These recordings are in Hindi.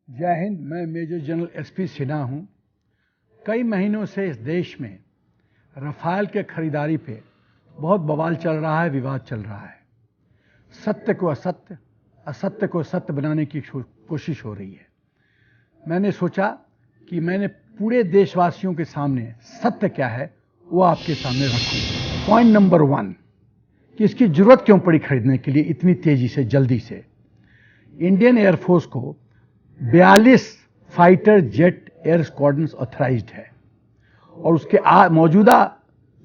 जय हिंद। मैं मेजर जनरल एसपी सिन्हा हूं। कई महीनों से इस देश में रफाल के खरीदारी पे बहुत बवाल चल रहा है, विवाद चल रहा है। सत्य को असत्य, असत्य को सत्य बनाने की कोशिश हो रही है। मैंने सोचा कि मैंने पूरे देशवासियों के सामने सत्य क्या है वो आपके सामने रखूं। पॉइंट नंबर 1 कि इसकी जरूरत क्यों पड़ी खरीदने के लिए इतनी तेजी से, जल्दी से। इंडियन एयरफोर्स को 42 fighter jet air squadrons authorised है और उसके मौजूदा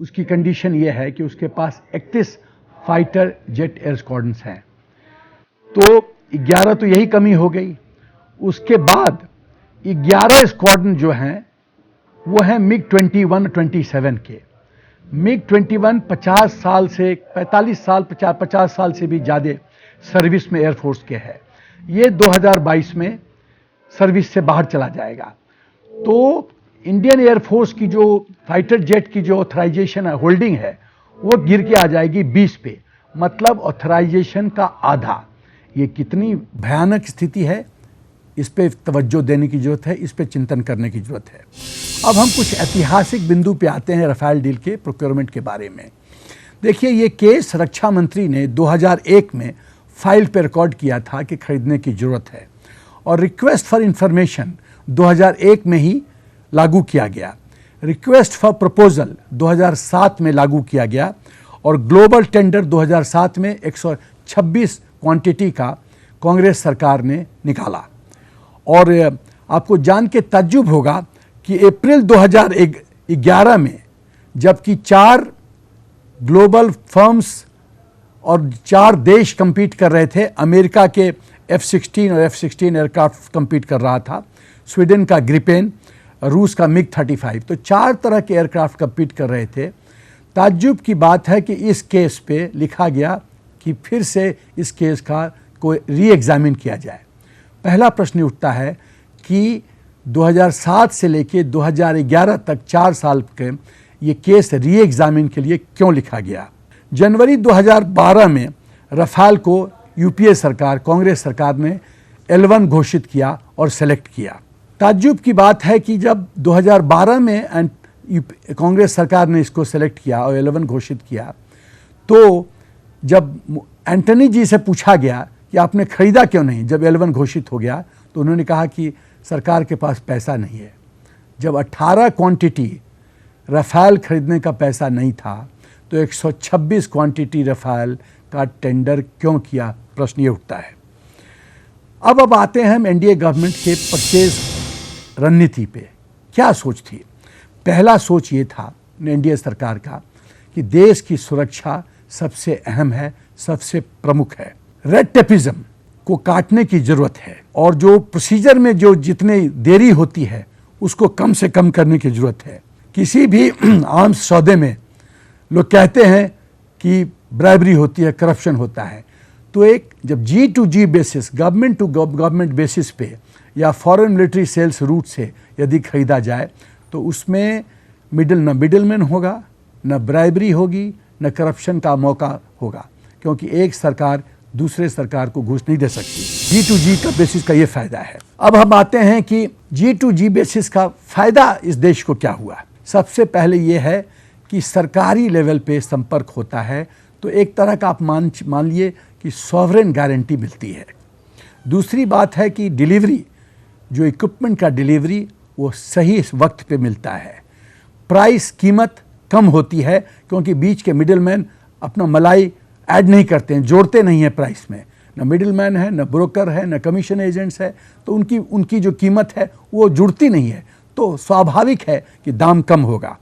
उसकी कंडीशन यह है कि उसके पास 31 फाइटर जेट एयर स्क्वाड्रन्स हैं। तो 11 तो यही कमी हो गई। उसके बाद 11 स्क्वाड्रन जो हैं वो हैं मिग 21 27 के। मिग 21 50 साल से 45 साल 50 साल से भी ज़्यादा सर्विस में एयरफोर्स के है। ये 2022 में सर्विस से बाहर चला जाएगा। तो इंडियन एयरफोर्स की जो फाइटर जेट की जो ऑथराइजेशन है, होल्डिंग है, वो गिर के आ जाएगी 20 पे, मतलब ऑथराइजेशन का आधा। ये कितनी भयानक स्थिति है, इस पे तवज्जो देने की जरूरत है, इस पे चिंतन करने की जरूरत है। अब हम कुछ ऐतिहासिक बिंदु पे आते हैं रफाल डील के प्रोक्योरमेंट के बारे में। देखिए, ये केस रक्षा मंत्री ने 2001 में फाइल पे रिकॉर्ड किया था कि खरीदने की जरूरत है, और रिक्वेस्ट फॉर इंफॉर्मेशन 2001 में ही लागू किया गया। रिक्वेस्ट फॉर प्रपोजल 2007 में लागू किया गया और ग्लोबल टेंडर 2007 में 126 क्वांटिटी का कांग्रेस सरकार ने निकाला। और आपको जान के ताज्जुब होगा कि अप्रैल 2011 में जबकि 4 ग्लोबल फर्म्स और 4 देश कंपीट कर रहे थे, अमेरिका के F-16 और F-16 एयरक्राफ्ट कंपीट कर रहा था, स्वीडन का ग्रिपेन, रूस का मिग 35, तो 4 तरह के एयरक्राफ्ट कंपीट कर रहे थे। ताज्जुब की बात है कि इस केस पे लिखा गया कि फिर से इस केस का कोई री एग्जामिन किया जाए। पहला प्रश्न उठता है कि 2007 से लेके 2011 तक 4 साल के ये केस री एग्जामिन के लिए क्यों लिखा गया। जनवरी 2012 में रफाल को यूपीए सरकार, कांग्रेस सरकार ने L1 घोषित किया और सेलेक्ट किया। ताज्जुब की बात है कि जब 2012 में कांग्रेस सरकार ने इसको सेलेक्ट किया और L1 घोषित किया, तो जब एंटनी जी से पूछा गया कि आपने खरीदा क्यों नहीं जब L1 घोषित हो गया, तो उन्होंने कहा कि सरकार के पास पैसा नहीं है। जब 18 क्वांटिटी रफाल खरीदने का पैसा नहीं था, तो 126 क्वांटिटी रफाल का टेंडर क्यों किया, प्रश्न ये उठता है। अब आते हैं हम एनडीए गवर्नमेंट के परचेज रणनीति पे। क्या सोच थी? पहला सोच ये था एनडीए सरकार का कि देश की सुरक्षा सबसे अहम है, सबसे प्रमुख है। रेड टेपिज्म को काटने की जरूरत है और जो प्रोसीजर में जो जितनी देरी होती है उसको कम से कम करने की जरूरत है। किसी भी आर्म्स सौदे में लोग कहते हैं कि ब्राइबरी होती है, करप्शन होता है। तो एक जब G2G basis, government to government basis पे या फॉरेन मिलिट्री सेल्स रूट से यदि खरीदा जाए, तो उसमें मिडिलमैन होगा, न ब्राइबरी होगी, न करप्शन का मौका होगा, क्योंकि एक सरकार दूसरे सरकार को घूस नहीं दे सकती। G2G का बेसिस का ये फायदा है। अब हम आते हैं कि G2G बेसिस का फायदा इस देश को क्या हुआ। सबसे पहले ये है कि सरकारी लेवल पे संपर्क होता है, तो एक तरह का आप मान लिए कि सॉवरेन गारंटी मिलती है। दूसरी बात है कि डिलीवरी, जो इक्विपमेंट का डिलीवरी, वो सही वक्त पे मिलता है। प्राइस, कीमत कम होती है, क्योंकि बीच के मिडिलमैन अपना मलाई ऐड नहीं करते हैं, जोड़ते नहीं हैं प्राइस में। न मिडिलमैन है, न ब्रोकर है, न कमीशन एजेंट्स है, तो उनकी जो कीमत है वो जुड़ती नहीं है, तो स्वाभाविक है कि दाम कम होगा।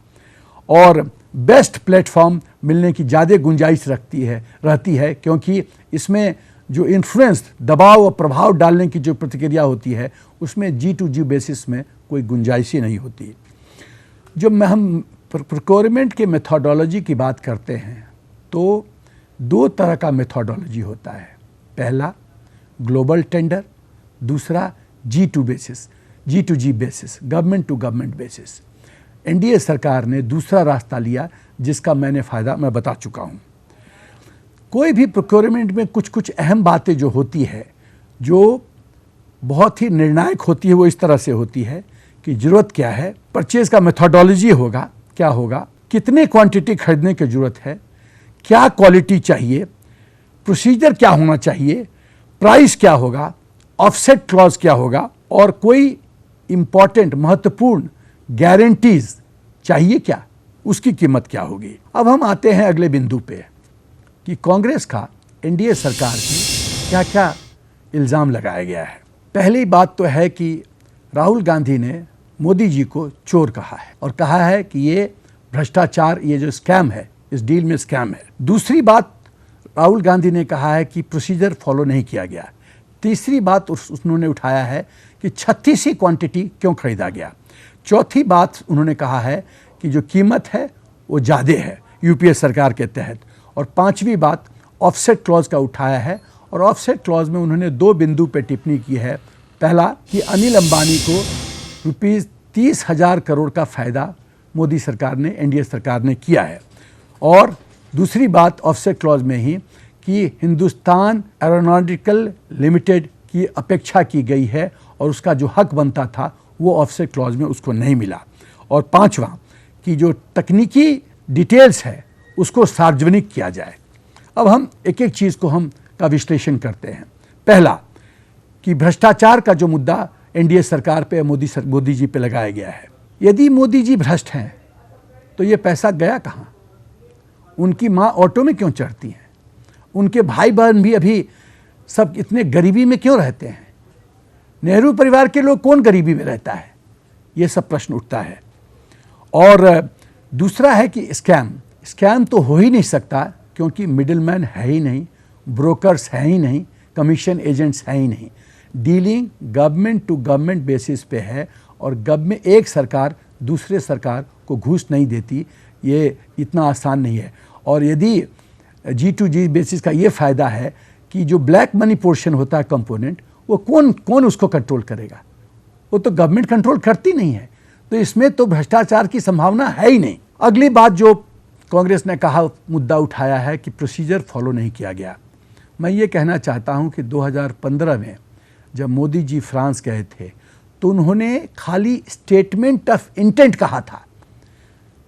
और बेस्ट प्लेटफॉर्म मिलने की ज़्यादा गुंजाइश रहती है, क्योंकि इसमें जो इन्फ्लुएंस, दबाव और प्रभाव डालने की जो प्रतिक्रिया होती है, उसमें G2G बेसिस में कोई गुंजाइश ही नहीं होती। जब हम प्रोक्योरमेंट के मेथोडोलॉजी की बात करते हैं, तो 2 तरह का मेथोडोलॉजी होता है। पहला ग्लोबल टेंडर, दूसरा G2G basis, government to government basis. NDA सरकार ने दूसरा रास्ता लिया, जिसका फायदा मैं बता चुका हूँ। कोई भी प्रोक्योरमेंट में कुछ अहम बातें जो होती है, जो बहुत ही निर्णायक होती है। वो इस तरह से होती है कि ज़रूरत क्या है, परचेज का मेथोडोलॉजी होगा, क्या होगा, कितने क्वांटिटी खरीदने की ज़रूरत है, क्या क्वालिटी चाहिए, प्रोसीजर क्या होना चाहिए, प्राइस क्या होगा, ऑफसेट क्लॉज क्या होगा, और कोई इंपॉर्टेंट महत्वपूर्ण गारंटीज चाहिए क्या, उसकी कीमत क्या होगी। अब हम आते हैं अगले बिंदु पे कि कांग्रेस का एनडीए सरकार की क्या क्या इल्ज़ाम लगाया गया है। पहली बात तो है कि राहुल गांधी ने मोदी जी को चोर कहा है और कहा है कि ये भ्रष्टाचार, ये जो स्कैम है, इस डील में स्कैम है। दूसरी बात राहुल गांधी ने कहा है कि प्रोसीजर फॉलो नहीं किया गया। तीसरी बात उन्होंने उठाया है कि 36 ही क्वांटिटी क्यों खरीदा गया। चौथी बात उन्होंने कहा है कि जो कीमत है वो ज़्यादा है यूपीए सरकार के तहत। और पांचवी बात ऑफसेट क्लॉज का उठाया है, और ऑफसेट क्लॉज में उन्होंने 2 बिंदु पर टिप्पणी की है। पहला कि अनिल अंबानी को ₹30,000 करोड़ का फ़ायदा मोदी सरकार ने, एनडीए सरकार ने किया है। और दूसरी बात ऑफसेट क्लॉज में ही कि हिंदुस्तान एरोनॉटिकल लिमिटेड की अपेक्षा की गई है और उसका जो हक बनता था वो ऑफसेट क्लॉज में उसको नहीं मिला। और पांचवा कि जो तकनीकी डिटेल्स है उसको सार्वजनिक किया जाए। अब हम एक एक चीज़ को हम का विश्लेषण करते हैं। पहला कि भ्रष्टाचार का जो मुद्दा एनडीए सरकार पे, मोदी जी पे लगाया गया है। यदि मोदी जी भ्रष्ट हैं तो ये पैसा गया कहाँ? उनकी माँ ऑटो में क्यों चढ़ती हैं? उनके भाई बहन भी अभी सब इतने गरीबी में क्यों रहते हैं? नेहरू परिवार के लोग कौन गरीबी में रहता है? ये सब प्रश्न उठता है। और दूसरा है कि स्कैम तो हो ही नहीं सकता, क्योंकि मिडिलमैन है ही नहीं, ब्रोकर्स हैं ही नहीं, कमीशन एजेंट्स हैं ही नहीं। Dealing government to government basis पे है, और गवर्नमेंट, एक सरकार दूसरे सरकार को घूस नहीं देती, ये इतना आसान नहीं है। और यदि G2G बेसिस का ये फ़ायदा है कि जो ब्लैक मनी पोर्शन होता है कंपोनेंट, वो कौन उसको कंट्रोल करेगा? वो तो गवर्नमेंट कंट्रोल करती नहीं है। तो इसमें तो भ्रष्टाचार की संभावना है ही नहीं। अगली बात जो कांग्रेस ने कहा, मुद्दा उठाया है कि प्रोसीजर फॉलो नहीं किया गया। मैं ये कहना चाहता हूँ कि 2015 में जब मोदी जी फ्रांस गए थे तो उन्होंने खाली स्टेटमेंट ऑफ इंटेंट कहा था।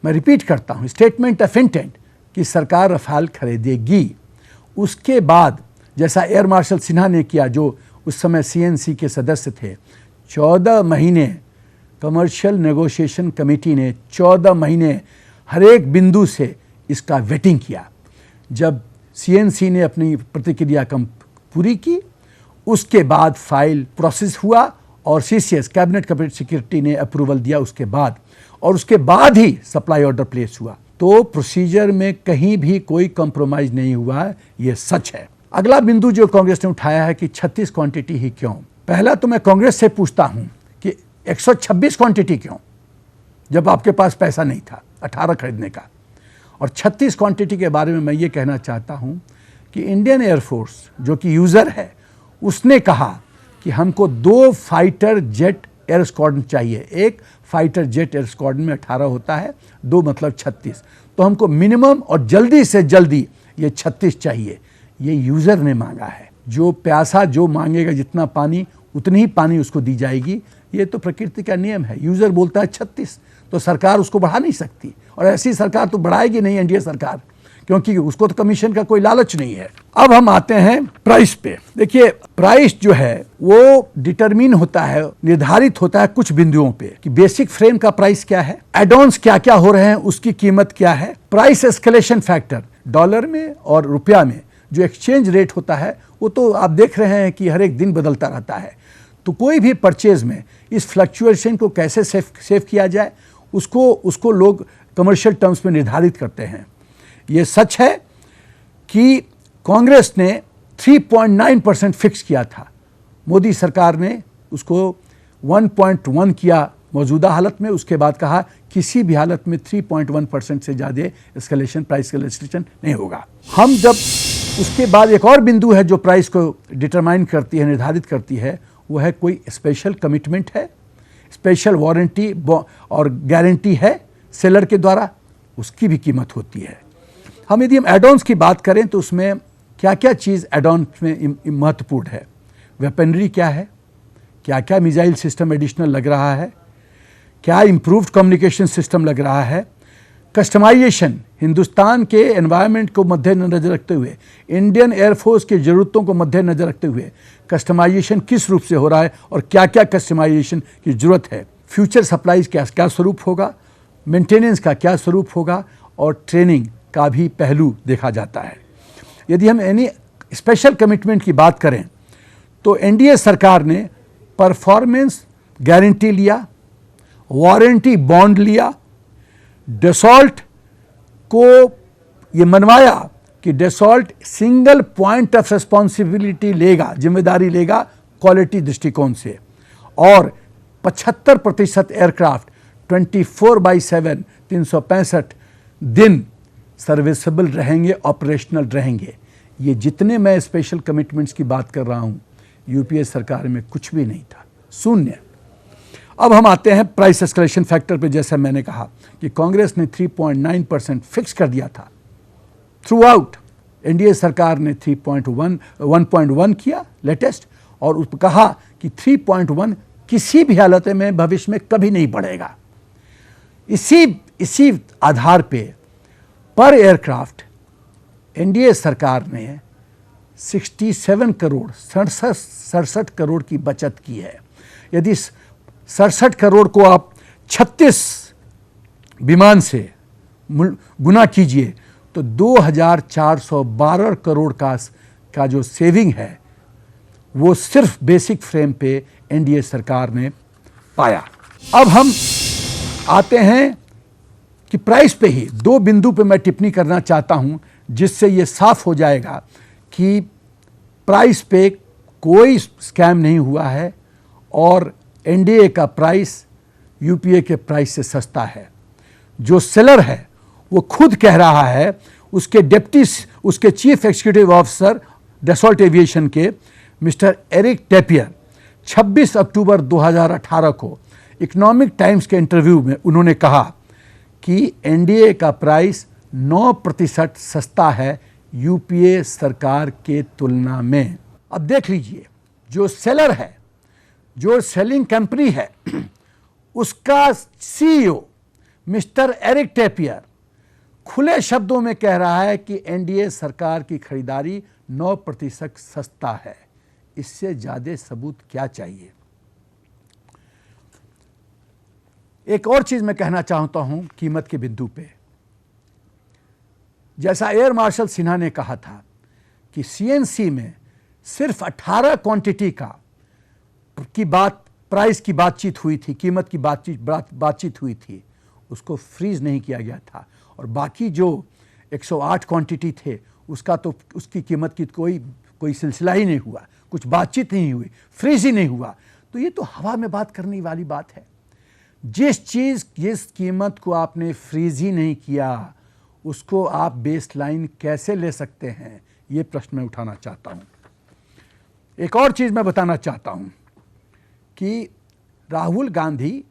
मैं रिपीट करता हूँ, स्टेटमेंट ऑफ इंटेंट, कि सरकार रफाल खरीदेगी। उसके बाद जैसा एयर मार्शल सिन्हा ने किया, जो उस समय सीएनसी के सदस्य थे, 14 महीने कमर्शियल नेगोशिएशन कमेटी ने 14 महीने हर एक बिंदु से इसका वेटिंग किया। जब सीएनसी ने अपनी प्रतिक्रिया पूरी की, उसके बाद फाइल प्रोसेस हुआ और सीसीएस, कैबिनेट सेक्रेटरी ने अप्रूवल दिया उसके बाद, और उसके बाद ही सप्लाई ऑर्डर प्लेस हुआ। तो प्रोसीजर में कहीं भी कोई कॉम्प्रोमाइज़ नहीं हुआ है, ये सच है। अगला बिंदु जो कांग्रेस ने उठाया है कि 36 क्वांटिटी ही क्यों। पहला तो मैं कांग्रेस से पूछता हूं कि 126 क्वांटिटी क्यों, जब आपके पास पैसा नहीं था 18 खरीदने का। और 36 क्वांटिटी के बारे में मैं ये कहना चाहता हूं कि इंडियन एयरफोर्स जो कि यूज़र है, उसने कहा कि हमको 2 फाइटर जेट एयर स्क्वाड्रन चाहिए। एक फाइटर जेट एयर स्क्वाड्रन में 18 होता है, 2 मतलब 36। तो हमको मिनिमम और जल्दी से जल्दी ये 36 चाहिए। ये यूज़र ने मांगा है। जो प्यासा जो मांगेगा जितना पानी, उतनी ही पानी उसको दी जाएगी। ये तो प्रकृति का नियम है। यूज़र बोलता है 36, तो सरकार उसको बढ़ा नहीं सकती, और ऐसी सरकार तो बढ़ाएगी नहीं एनडीए सरकार, क्योंकि उसको तो कमीशन का कोई लालच नहीं है। अब हम आते हैं प्राइस पे। देखिए, प्राइस जो है वो डिटरमिन होता है, निर्धारित होता है कुछ बिंदुओं पे, कि बेसिक फ्रेम का प्राइस क्या है, एड-ऑन्स क्या क्या हो रहे हैं, उसकी कीमत क्या है, प्राइस एस्केलेशन फैक्टर, डॉलर में और रुपया में जो एक्सचेंज रेट होता है, वो तो आप देख रहे हैं कि हर एक दिन बदलता रहता है। तो कोई भी परचेज में इस फ्लक्चुएशन को कैसे सेव किया जाए, उसको लोग कमर्शियल टर्म्स में निर्धारित करते हैं। ये सच है कि कांग्रेस ने 3.9% फिक्स किया था, मोदी सरकार ने उसको 1.1 किया मौजूदा हालत में। उसके बाद कहा किसी भी हालत में 3.1% से ज़्यादा एस्केलेशन, प्राइस एस्केलेशन नहीं होगा। हम जब उसके बाद एक और बिंदु है जो प्राइस को डिटरमाइन करती है, निर्धारित करती है, वो है कोई स्पेशल कमिटमेंट है, स्पेशल वारंटी और गारंटी है सेलर के द्वारा, उसकी भी कीमत होती है। यदि हम एड-ऑन्स की बात करें तो उसमें क्या क्या चीज़ एड-ऑन में महत्वपूर्ण है। वेपनरी क्या है, क्या क्या मिसाइल सिस्टम एडिशनल लग रहा है, क्या इम्प्रूव्ड कम्युनिकेशन सिस्टम लग रहा है, कस्टमाइजेशन हिंदुस्तान के एनवायरनमेंट को मद्देनजर रखते हुए, इंडियन एयरफोर्स की ज़रूरतों को मद्देनजर रखते हुए कस्टमाइजेशन किस रूप से हो रहा है और क्या क्या कस्टमाइजेशन की ज़रूरत है, फ्यूचर सप्लाईज का क्या स्वरूप होगा, मेंटेनेंस का क्या स्वरूप होगा और ट्रेनिंग का भी पहलू देखा जाता है। यदि हम एनी स्पेशल कमिटमेंट की बात करें तो एनडीए सरकार ने परफॉर्मेंस गारंटी लिया, वारंटी बॉन्ड लिया, डसॉल्ट को ये मनवाया कि Dassault single point of responsibility लेगा, जिम्मेदारी लेगा क्वालिटी दृष्टिकोण से, और 75% एयरक्राफ्ट 24/7 365 दिन सर्विसेबल रहेंगे, ऑपरेशनल रहेंगे। ये जितने मैं स्पेशल कमिटमेंट्स की बात कर रहा हूँ, यूपीए सरकार में कुछ भी नहीं था, शून्य। अब हम आते हैं प्राइस एस्केलेशन फैक्टर पे। जैसा मैंने कहा कि कांग्रेस ने 3.9% फिक्स कर दिया था थ्रू आउट, एनडीए सरकार ने 1.1 किया लेटेस्ट, और कहा कि 3.1 किसी भी हालत में भविष्य में कभी नहीं बढ़ेगा। इसी आधार पे पर एयरक्राफ्ट एनडीए सरकार ने 67 करोड़ 67 करोड़ की बचत की है। यदि 67 करोड़ को आप 36 विमान से गुना कीजिए तो 2412 करोड़ का जो सेविंग है वो सिर्फ बेसिक फ्रेम पे एनडीए सरकार ने पाया। अब हम आते हैं कि प्राइस पे ही दो बिंदु पे मैं टिप्पणी करना चाहता हूं, जिससे ये साफ हो जाएगा कि प्राइस पे कोई स्कैम नहीं हुआ है और एनडीए का प्राइस यूपीए के प्राइस से सस्ता है। जो सेलर है वो खुद कह रहा है, उसके chief executive officer Dassault aviation के मिस्टर एरिक टेपियर 26 अक्टूबर 2018 को इकोनॉमिक टाइम्स के इंटरव्यू में उन्होंने कहा कि एनडीए का प्राइस 9% सस्ता है यूपीए सरकार के तुलना में। अब देख लीजिए, जो सेलर है, जो सेलिंग कंपनी है, उसका सीईओ मिस्टर एरिक टेपियर खुले शब्दों में कह रहा है कि एनडीए सरकार की खरीदारी 9% सस्ता है। इससे ज्यादा सबूत क्या चाहिए। एक और चीज मैं कहना चाहता हूं कीमत के बिंदु पे। जैसा एयर मार्शल सिन्हा ने कहा था कि सीएनसी में सिर्फ 18 क्वांटिटी प्राइस की बातचीत हुई थी, कीमत की बातचीत हुई थी, उसको फ्रीज नहीं किया गया था, और बाकी जो 108 क्वांटिटी थे उसकी कीमत की कोई सिलसिला ही नहीं हुआ, कुछ बातचीत नहीं हुई, फ्रीज ही नहीं हुआ। तो ये तो हवा में बात करने वाली बात है। जिस कीमत को आपने फ्रीज ही नहीं किया उसको आप बेस लाइन कैसे ले सकते हैं, ये प्रश्न मैं उठाना चाहता हूं। एक और चीज मैं बताना चाहता हूं कि राहुल गांधी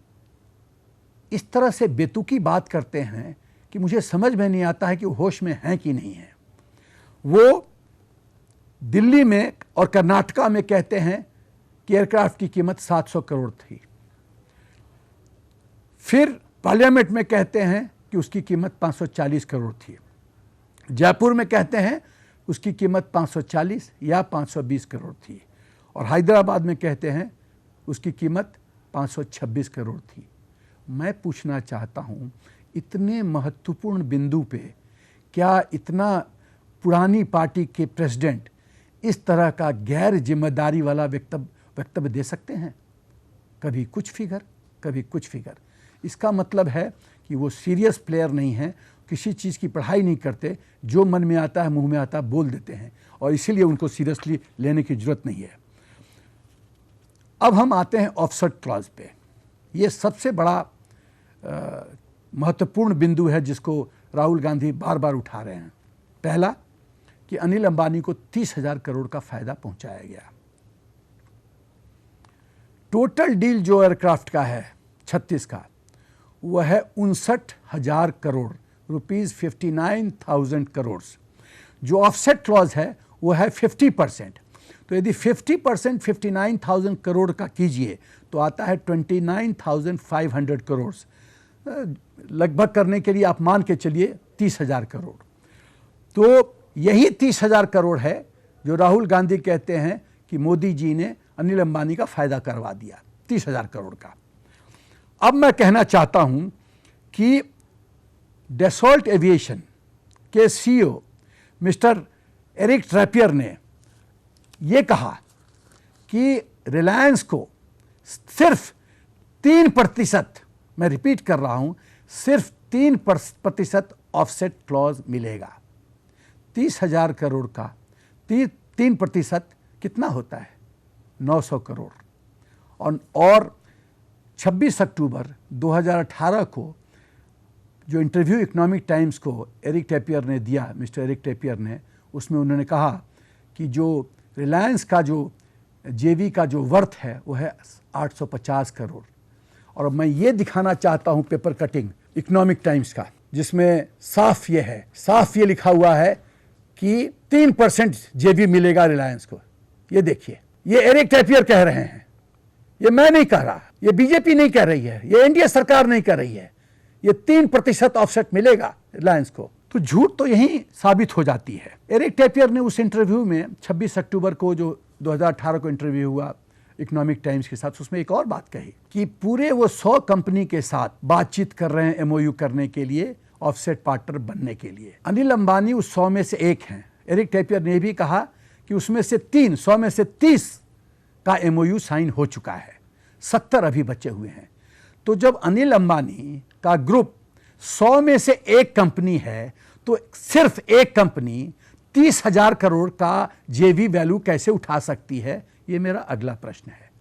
इस तरह से बेतुकी बात करते हैं कि मुझे समझ में नहीं आता है कि वो होश में हैं कि नहीं हैं। वो दिल्ली में और कर्नाटका में कहते हैं कि एयरक्राफ्ट की कीमत 700 करोड़ थी, फिर पार्लियामेंट में कहते हैं कि उसकी कीमत 540 करोड़ थी, जयपुर में कहते हैं उसकी कीमत 540 या 520 करोड़ थी, और हैदराबाद में कहते हैं उसकी कीमत 526 करोड़ थी। मैं पूछना चाहता हूं, इतने महत्वपूर्ण बिंदु पे क्या इतना पुरानी पार्टी के प्रेसिडेंट इस तरह का गैर जिम्मेदारी वाला वक्तव्य दे सकते हैं? कभी कुछ फिगर, कभी कुछ फिगर। इसका मतलब है कि वो सीरियस प्लेयर नहीं हैं, किसी चीज़ की पढ़ाई नहीं करते, जो मन में आता है, मुंह में आता है बोल देते हैं, और इसीलिए उनको सीरियसली लेने की जरूरत नहीं है। अब हम आते हैं ऑफसेट क्लॉज पे। ये सबसे बड़ा महत्वपूर्ण बिंदु है जिसको राहुल गांधी बार बार उठा रहे हैं। पहला कि अनिल अंबानी को 30,000 करोड़ का फायदा पहुंचाया गया। टोटल डील जो एयरक्राफ्ट का है 36 का, वह है 59,000 करोड़, रुपीज 59,000 करोड़। जो ऑफसेट क्लॉज है वो है 50%। तो यदि 50% 59,000 करोड़ का कीजिए तो आता है 29,500 करोड़। लगभग करने के लिए आप मान के चलिए 30,000 करोड़। तो यही 30,000 करोड़ है जो राहुल गांधी कहते हैं कि मोदी जी ने अनिल अंबानी का फायदा करवा दिया, 30,000 करोड़ का। अब मैं कहना चाहता हूं कि डसॉल्ट एविएशन के सीईओ मिस्टर एरिक ट्रैपियर ने यह कहा कि रिलायंस को सिर्फ 3%, मैं रिपीट कर रहा हूं, सिर्फ 3% ऑफसेट क्लॉज मिलेगा। 30,000 करोड़ का 3% कितना होता है? 900 करोड़। और 26 अक्टूबर 2018 को जो इंटरव्यू इकोनॉमिक टाइम्स को एरिक ट्रैपियर ने दिया, मिस्टर एरिक ट्रैपियर ने, उसमें उन्होंने कहा कि जो रिलायंस का जो जेवी का जो वर्थ है वो है 850 करोड़। और मैं ये दिखाना चाहता हूँ पेपर कटिंग इकोनॉमिक टाइम्स का, जिसमें साफ ये लिखा हुआ है कि 3% जेवी मिलेगा रिलायंस को। ये देखिए, ये एरिक ट्रैपियर कह रहे हैं, ये मैं नहीं कह रहा, ये बीजेपी नहीं कह रही है, ये एनडीए सरकार नहीं कह रही है। ये 3% ऑफसेट मिलेगा रिलायंस को। तो झूठ तो यहीं साबित हो जाती है। एरिक ट्रैपियर ने उस इंटरव्यू में 26 अक्टूबर को जो 2018 को इंटरव्यू हुआ इकोनॉमिक टाइम्स के साथ, उसमें एक और बात कही कि पूरे वो 100 कंपनी के साथ बातचीत कर रहे हैं एमओयू करने के लिए, ऑफसेट पार्टनर बनने के लिए। अनिल अंबानी उस 100 में से एक हैं। एरिक ट्रैपियर ने भी कहा कि उसमें से 100 में से 30 का एमओयू साइन हो चुका है, 70 अभी बचे हुए हैं। तो जब अनिल अंबानी का ग्रुप 100 में से एक कंपनी है, तो सिर्फ एक कंपनी 30,000 करोड़ का जेवी वैल्यू कैसे उठा सकती है? ये मेरा अगला प्रश्न है।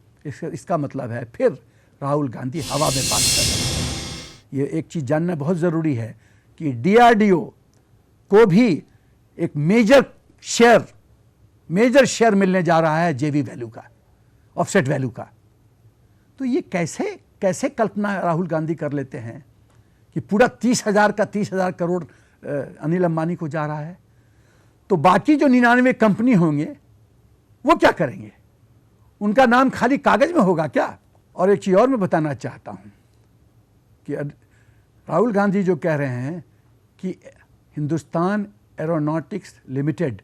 इसका मतलब है फिर राहुल गांधी हवा में बात कर रहे हैं। ये एक चीज जानना बहुत जरूरी है कि डीआरडीओ को भी एक मेजर शेयर मिलने जा रहा है जेवी वैल्यू का, ऑफसेट वैल्यू का। तो ये कैसे कल्पना राहुल गांधी कर लेते हैं कि पूरा 30,000 करोड़ अनिल अंबानी को जा रहा है? तो बाकी जो 99 कंपनी होंगे वो क्या करेंगे? उनका नाम खाली कागज में होगा क्या? और एक चीज और मैं बताना चाहता हूं कि राहुल गांधी जो कह रहे हैं कि हिंदुस्तान एरोनॉटिक्स लिमिटेड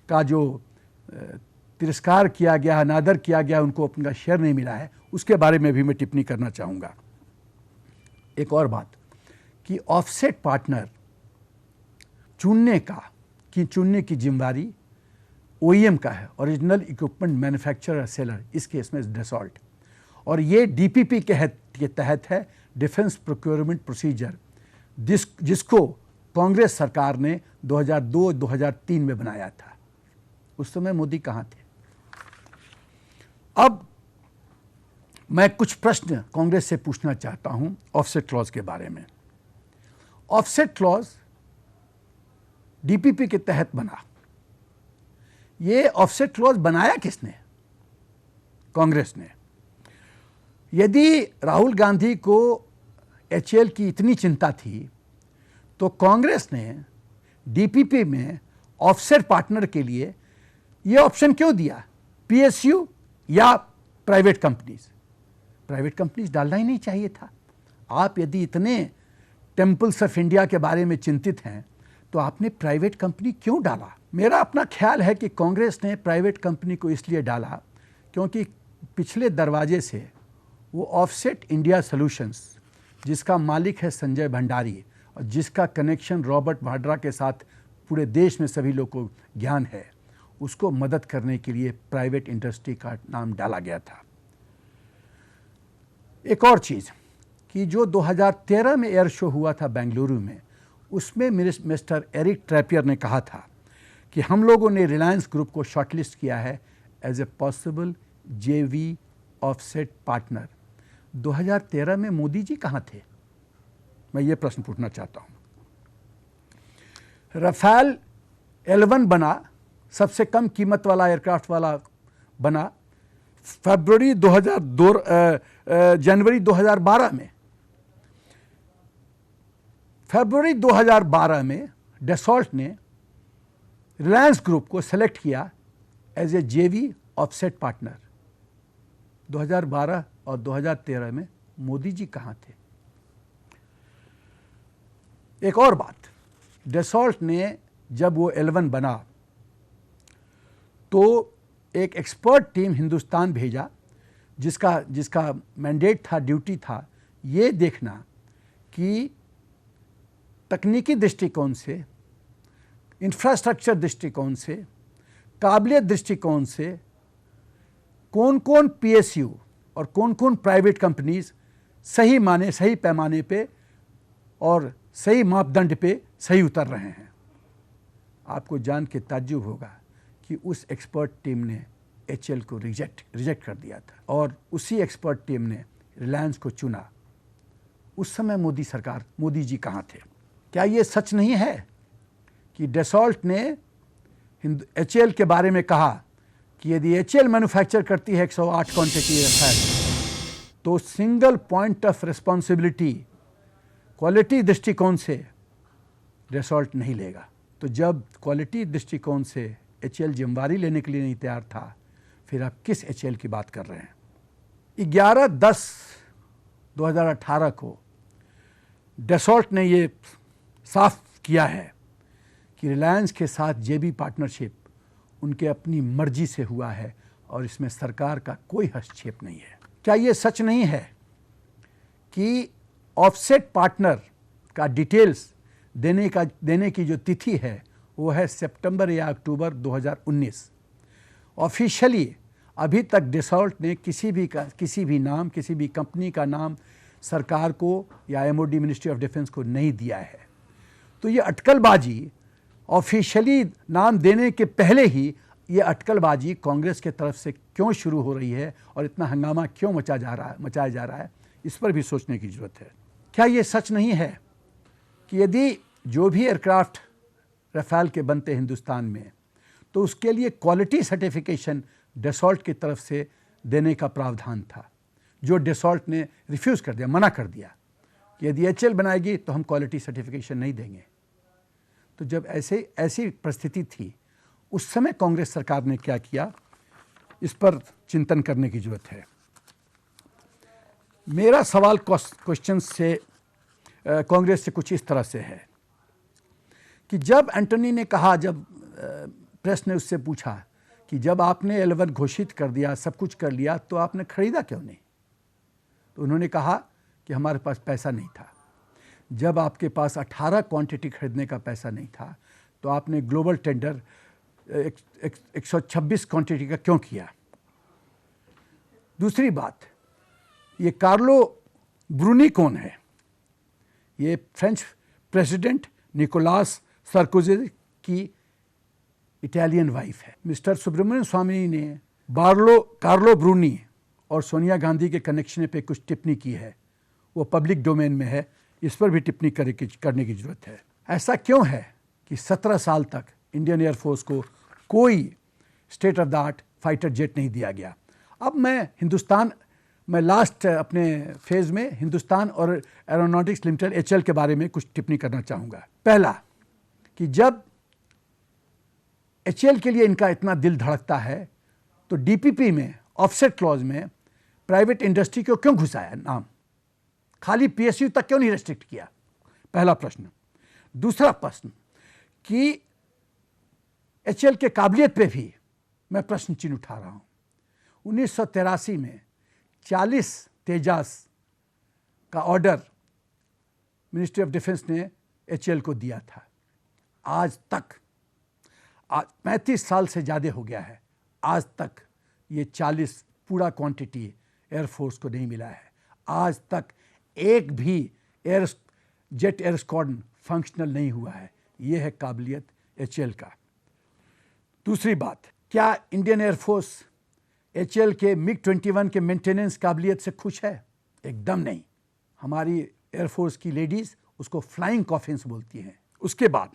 का जो तिरस्कार किया गया, अनादर किया गया, उनको अपना शेयर नहीं मिला है, उसके बारे में भी मैं टिप्पणी करना चाहूँगा। एक और बात कि ऑफसेट पार्टनर चुनने की जिम्मेदारी ओईएम का है, ओरिजिनल इक्विपमेंट मैन्युफैक्चरर सेलर, इस केस में डसॉल्ट। और ये डीपीपी के तहत है, डिफेंस प्रोक्योरमेंट प्रोसीजर, जिसको कांग्रेस सरकार ने 2002-2003 में बनाया था। उस समय मोदी कहाँ थे? अब मैं कुछ प्रश्न कांग्रेस से पूछना चाहता हूं ऑफसेट क्लॉज के बारे में। ऑफसेट क्लॉज डीपीपी के तहत बना। ये ऑफसेट क्लॉज बनाया किसने? कांग्रेस ने। यदि राहुल गांधी को एचएएल की इतनी चिंता थी तो कांग्रेस ने डीपीपी में ऑफसेट पार्टनर के लिए यह ऑप्शन क्यों दिया? पीएसयू या प्राइवेट कंपनीज? प्राइवेट कंपनीज डालना ही नहीं चाहिए था। आप यदि इतने टेम्पल्स ऑफ इंडिया के बारे में चिंतित हैं तो आपने प्राइवेट कंपनी क्यों डाला? मेरा अपना ख्याल है कि कांग्रेस ने प्राइवेट कंपनी को इसलिए डाला क्योंकि पिछले दरवाजे से वो ऑफसेट इंडिया सॉल्यूशंस, जिसका मालिक है संजय भंडारी और जिसका कनेक्शन रॉबर्ट वाड्रा के साथ पूरे देश में सभी लोगों को ज्ञान है, उसको मदद करने के लिए प्राइवेट इंडस्ट्री का नाम डाला गया था। एक और चीज़ कि जो 2013 में एयर शो हुआ था बेंगलुरु में, उसमें मिस्टर एरिक ट्रैपियर ने कहा था कि हम लोगों ने रिलायंस ग्रुप को शॉर्टलिस्ट किया है एज ए पॉसिबल जेवी ऑफसेट पार्टनर। 2013 में मोदी जी कहाँ थे? मैं ये प्रश्न पूछना चाहता हूँ। राफेल L1 बना, सबसे कम कीमत वाला एयरक्राफ्ट वाला बना जनवरी 2012 में। फरवरी 2012 में डसॉल्ट ने रिलायंस ग्रुप को सेलेक्ट किया एज ए जेवी ऑफसेट पार्टनर 2012 और 2013 में मोदी जी कहाँ थे? एक और बात, डेसॉल्ट ने जब वो L1 बना तो एक एक्सपर्ट टीम हिंदुस्तान भेजा जिसका मैंडेट था, ड्यूटी था ये देखना कि तकनीकी दृष्टिकोण से, इंफ्रास्ट्रक्चर दृष्टिकोण से, काबिलियत दृष्टिकोण से कौन कौन PSU और कौन कौन प्राइवेट कंपनीज सही पैमाने पे और सही मापदंड पे सही उतर रहे हैं। आपको जान के ताज्जुब होगा कि उस एक्सपर्ट टीम ने HL को रिजेक्ट कर दिया था और उसी एक्सपर्ट टीम ने रिलायंस को चुना। उस समय मोदी जी कहाँ थे? क्या ये सच नहीं है कि डेसॉल्ट ने HL के बारे में कहा कि यदि HL मैन्युफैक्चर करती है 108 क्वांटिटी रफाल तो single point of responsibility quality दृष्टिकोण से डेसॉल्ट नहीं लेगा। तो जब क्वालिटी दृष्टिकोण से HL जिम्मेवारी लेने के लिए नहीं तैयार था, फिर आप किस HL की बात कर रहे हैं? 11/10/2018 को डेसॉल्ट ने ये साफ किया है कि रिलायंस के साथ JV पार्टनरशिप उनके अपनी मर्जी से हुआ है और इसमें सरकार का कोई हस्तक्षेप नहीं है। क्या ये सच नहीं है कि ऑफसेट पार्टनर का डिटेल्स देने की जो तिथि है वो है सितंबर या अक्टूबर 2019? ऑफिशियली अभी तक डेसॉल्ट ने किसी भी कंपनी का नाम सरकार को या MOD मिनिस्ट्री ऑफ डिफेंस को नहीं दिया है। तो ये अटकलबाजी ऑफिशियली नाम देने के पहले ही ये अटकलबाजी कांग्रेस के तरफ से क्यों शुरू हो रही है और इतना हंगामा क्यों मचाया जा रहा है, इस पर भी सोचने की जरूरत है। क्या ये सच नहीं है कि यदि जो भी एयरक्राफ्ट रफाल के बनते हिंदुस्तान में तो उसके लिए क्वालिटी सर्टिफिकेशन डेसॉल्ट की तरफ से देने का प्रावधान था, जो डेसॉल्ट ने रिफ्यूज़ कर दिया, मना कर दिया कि यदि HL बनाएगी तो हम क्वालिटी सर्टिफिकेशन नहीं देंगे। तो जब ऐसी परिस्थिति थी उस समय कांग्रेस सरकार ने क्या किया, इस पर चिंतन करने की जरूरत है। मेरा सवाल क्वेश्चन से कांग्रेस से कुछ इस तरह से है कि जब एंटनी ने कहा, जब प्रेस ने उससे पूछा कि जब आपने L1 घोषित कर दिया, सब कुछ कर लिया, तो आपने खरीदा क्यों नहीं? तो उन्होंने कहा कि हमारे पास पैसा नहीं था। जब आपके पास 18 क्वांटिटी खरीदने का पैसा नहीं था तो आपने ग्लोबल टेंडर 126 क्वांटिटी का क्यों किया? दूसरी बात, ये कार्लो ब्रूनी कौन है? ये फ्रेंच प्रेसिडेंट निकोलास सार्कोजी की इटालियन वाइफ है। मिस्टर सुब्रमण्यम स्वामी ने कार्लो ब्रूनी और सोनिया गांधी के कनेक्शन पे कुछ टिप्पणी की है, वो पब्लिक डोमेन में है, इस पर भी टिप्पणी करने की जरूरत है। ऐसा क्यों है कि 17 साल तक इंडियन एयरफोर्स को कोई state of the art fighter jet नहीं दिया गया? अब मैं लास्ट अपने फेज में हिंदुस्तान और एरोनॉटिक्स लिमिटेड HL के बारे में कुछ टिप्पणी करना चाहूँगा। पहला कि जब HL के लिए इनका इतना दिल धड़कता है तो DPP में ऑफसेट क्लॉज में प्राइवेट इंडस्ट्री को क्यों घुसाया नाम? खाली PSU तक क्यों नहीं रेस्ट्रिक्ट किया? पहला प्रश्न। दूसरा प्रश्न कि HL के काबिलियत पे भी मैं प्रश्न चिन्ह उठा रहा हूँ। 1983 में 40 तेजास का ऑर्डर मिनिस्ट्री ऑफ डिफेंस ने HL को दिया था। आज तक 35 साल से ज़्यादा हो गया है, आज तक ये 40 पूरा क्वांटिटी एयरफोर्स को नहीं मिला है। आज तक एक भी जेट एयर स्क्वाड्रन फंक्शनल नहीं हुआ है। ये है काबिलियत HL का। दूसरी बात, क्या इंडियन एयरफोर्स HL के MiG-21 के मेंटेनेंस काबिलियत से खुश है? एकदम नहीं। हमारी एयरफोर्स की लेडीज़ उसको फ्लाइंग कॉफिन्स बोलती हैं। उसके बाद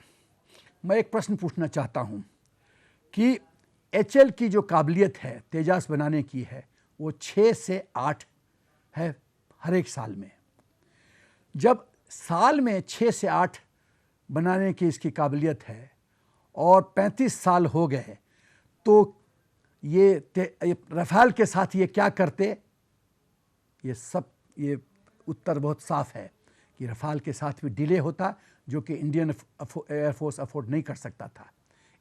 मैं एक प्रश्न पूछना चाहता हूँ कि HL की जो काबिलियत है तेजास बनाने की है वो 6 से 8 है हर एक साल में। जब साल में 6 से 8 बनाने की इसकी काबिलियत है और 35 साल हो गए तो ये रफाल के साथ ये क्या करते, ये उत्तर बहुत साफ है कि रफाल के साथ भी डिले होता, जो कि इंडियन एयरफोर्स अफोर्ड नहीं कर सकता था।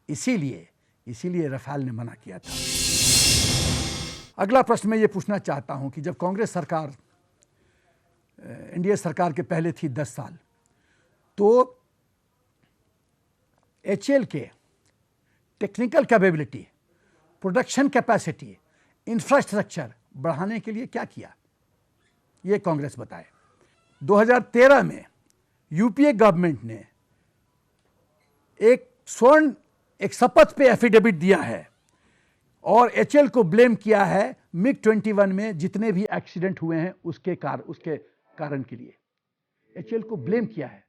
इसीलिए रफाल ने मना किया था। अगला प्रश्न मैं ये पूछना चाहता हूं कि जब कांग्रेस सरकार एनडीए सरकार के पहले थी 10 साल, तो एचएएल के technical capability, production capacity, infrastructure बढ़ाने के लिए क्या किया, ये कांग्रेस बताए। 2013 में यूपीए गवर्नमेंट ने एक शपथ पे एफिडेविट दिया है और एचएएल को ब्लेम किया है मिग-21 में जितने भी एक्सीडेंट हुए हैं उसके कारण के लिए एचएएल को ब्लेम किया है,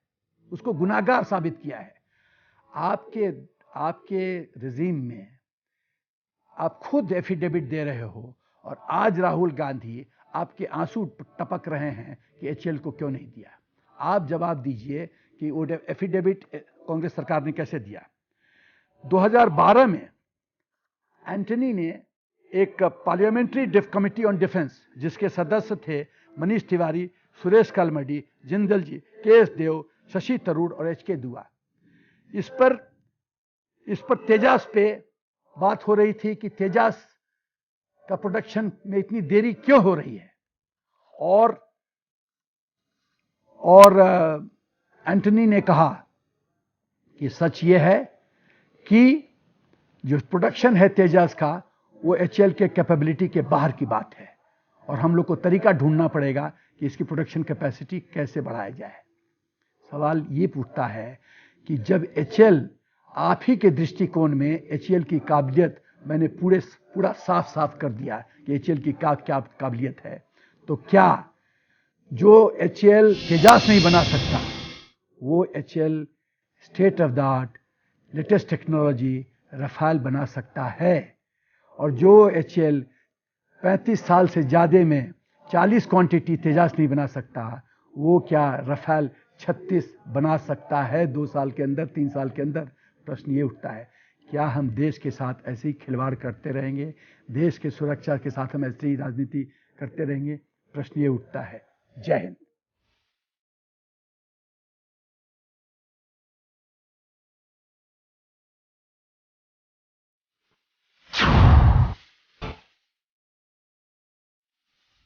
उसको गुनाहगार साबित किया है। आपके रिजीम में आप खुद एफिडेविट दे रहे हो और आज राहुल गांधी आपके आंसू टपक रहे हैं कि एचएएल को क्यों नहीं दिया। आप जवाब दीजिए कि वो एफिडेविट कांग्रेस सरकार ने कैसे दिया। 2012 में एंटनी ने एक पार्लियामेंट्री कमेटी ऑन डिफेंस, जिसके सदस्य थे मनीष तिवारी, सुरेश कलमडी, जिंदल जी, के.एस. देव, शशि थरूर और एच.के. दुआ, इस पर तेजास पे बात हो रही थी कि तेजास का प्रोडक्शन में इतनी देरी क्यों हो रही है। और एंटनी ने कहा कि सच ये है कि जो प्रोडक्शन है तेजास का, वो एचएएल के कैपेबिलिटी के बाहर की बात है और हम लोग को तरीका ढूंढना पड़ेगा कि इसकी प्रोडक्शन कैपेसिटी कैसे बढ़ाया जाए। सवाल ये पूछता है कि जब एचएएल, आप ही के दृष्टिकोण में एचएएल की काबिलियत मैंने पूरा साफ कर दिया कि एचएएल की क्या काबिलियत है, तो क्या जो एचएएल तेजास नहीं बना सकता, वो HAL state of the art latest technology Rafale बना सकता है। और जो एचएएल 35 साल से ज़्यादा में 40 क्वांटिटी तेजास नहीं बना सकता, वो क्या रफाल 36 बना सकता है 2 साल के अंदर, 3 साल के अंदर। प्रश्न ये उठता है, क्या हम देश के साथ ऐसे ही खिलवाड़ करते रहेंगे, देश के सुरक्षा के साथ हम ऐसे ही राजनीति करते रहेंगे। प्रश्न ये उठता है। जय हिंद।